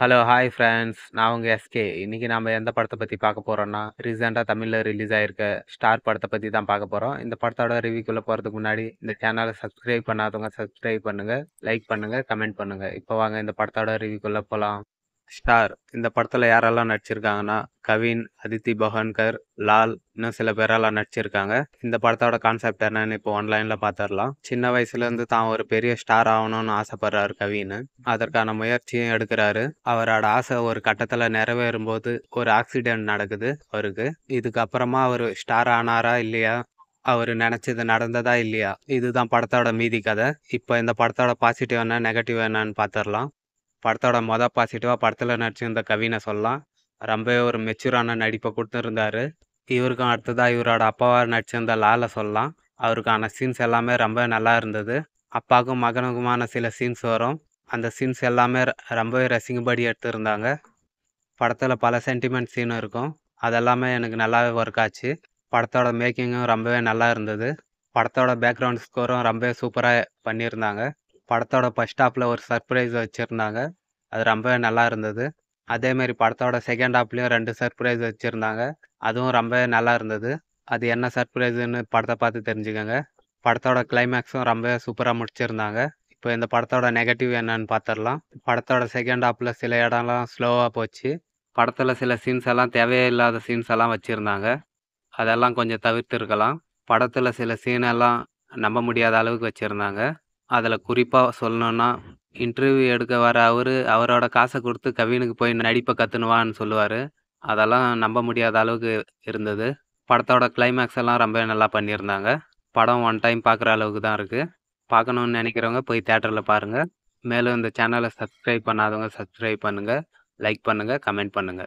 Hello, hi friends. நான் உங்க SK. இன்னைக்கு நாம எந்த படத்த பத்தி பார்க்க போறோம்னா, ரீசென்ட்டா தமிழ்ல ரிலீஸ் ஆயிருக்க ஸ்டார் படத்த பத்தி தான் பார்க்க போறோம். இந்த படத்தோட ரிவ்யூக்குள்ள போறதுக்கு முன்னாடி, இந்த சேனல சப்ஸ்கிரைப் பண்ணாதவங்க சப்ஸ்கிரைப் பண்ணுங்க, லைக் பண்ணுங்க, கமெண்ட் பண்ணுங்க. இப்போ வாங்க இந்த படத்தோட ரிவ்யூக்குள்ள போலாம். ஸ்டார் இந்த படத்துல யாரெல்லாம் நடிச்சிருக்காங்கன்னா, கவின், அதித்தி பகவான்கர், லால் இன்னும் சில பேரெல்லாம் நடிச்சிருக்காங்க. இந்த படத்தோட கான்செப்ட் என்னன்னு இப்போ ஒன்லைன்ல பார்த்துடலாம். சின்ன வயசுல இருந்து தான் ஒரு பெரிய ஸ்டார் ஆகணும்னு ஆசைப்படுறாரு கவின். அதற்கான முயற்சியும் எடுக்கிறாரு. அவரோட ஆசை ஒரு கட்டத்துல நிறைவேறும் போது ஒரு ஆக்சிடென்ட் நடக்குது அவருக்கு. இதுக்கப்புறமா அவரு ஸ்டார் ஆனாரா இல்லையா, அவரு நினைச்சது நடந்ததா இல்லையா, இதுதான் படத்தோட மீதி கதை. இப்போ இந்த படத்தோட பாசிட்டிவ் என்ன நெகட்டிவ் என்னன்னு பார்த்துடலாம். படத்தோட பாசிட்டிவா படத்துல நடிச்சிருந்த கவினை சொல்லலாம். ரொம்பவே ஒரு மெச்சூரான நடிப்பை கொடுத்துருந்தாரு. இவருக்கும் அடுத்ததா இவரோட அப்பாவா நடிச்சிருந்த லால சொல்லலாம். அவருக்கான சீன்ஸ் எல்லாமே ரொம்ப நல்லா இருந்தது. அப்பாவுக்கும் மகனுக்குமான சில சீன்ஸ் வரும். அந்த சீன்ஸ் எல்லாமே ரொம்பவே ரசிக்கும்படி எடுத்திருந்தாங்க. படத்துல பல சென்டிமெண்ட் சீன் இருக்கும். அதெல்லாமே எனக்கு நல்லாவே ஒர்க் ஆச்சு. படத்தோட மேக்கிங்கும் ரொம்பவே நல்லா இருந்தது. படத்தோட பேக்ரவுண்ட் ஸ்கோரும் ரொம்பவே சூப்பரா பண்ணியிருந்தாங்க. படத்தோட ஃபர்ஸ்ட் ஹாஃப்ல ஒரு சர்ப்ரைஸ் வச்சிருந்தாங்க. அது ரொம்பவே நல்லா இருந்தது. அதேமாரி படத்தோட செகண்ட் ஹாஃப்லயும் 2 சர்ப்ரைஸ் வச்சிருந்தாங்க. அதுவும் ரொம்பவே நல்லா இருந்தது. அது என்ன சர்ப்ரைஸ்ன்னு படத்த பார்த்து தெரிஞ்சுக்கங்க. படத்தோட கிளைமேக்ஸும் ரொம்பவே சூப்பரா முடிச்சிருந்தாங்க. இப்போ இந்த படத்தோட நெகட்டிவ் என்னன்னு பார்த்துடலாம். படத்தோட செகண்ட் ஹாஃப்ல சில இடம்லாம் ஸ்லோவா போச்சு. படத்துல சில சீன்ஸ் எல்லாம் தேவையே இல்லாத சீன்ஸ் எல்லாம் வச்சிருந்தாங்க. அதெல்லாம் கொஞ்சம் தவிர்த்திருக்கலாம். படத்துல சில சீன் எல்லாம் நம்ப முடியாத அளவுக்கு வச்சிருந்தாங்க. அதுல குறிப்பா சொல்லணும்னா, இன்டர்வியூ எடுக்க வர அவரோட காச குடுத்து கவினுக்கு போய் நடிப்ப கத்துன்னு வான்னு சொல்லுவாரு. அதெல்லாம் நம்ப முடியாத அளவுக்கு இருந்தது. படத்தோட கிளைமேக்ஸ் எல்லாம் ரொம்பவே நல்லா பண்ணியிருந்தாங்க. படம் ஒன் டைம் பார்க்குற அளவுக்கு தான் இருக்கு. பார்க்கணும்னு நினைக்கிறவங்க போய் தியேட்டர்ல பாருங்க. மேலும் இந்த சேனல சப்ஸ்கிரைப் பண்ணாதவங்க சப்ஸ்கிரைப் பண்ணுங்க, லைக் பண்ணுங்க, கமெண்ட் பண்ணுங்க.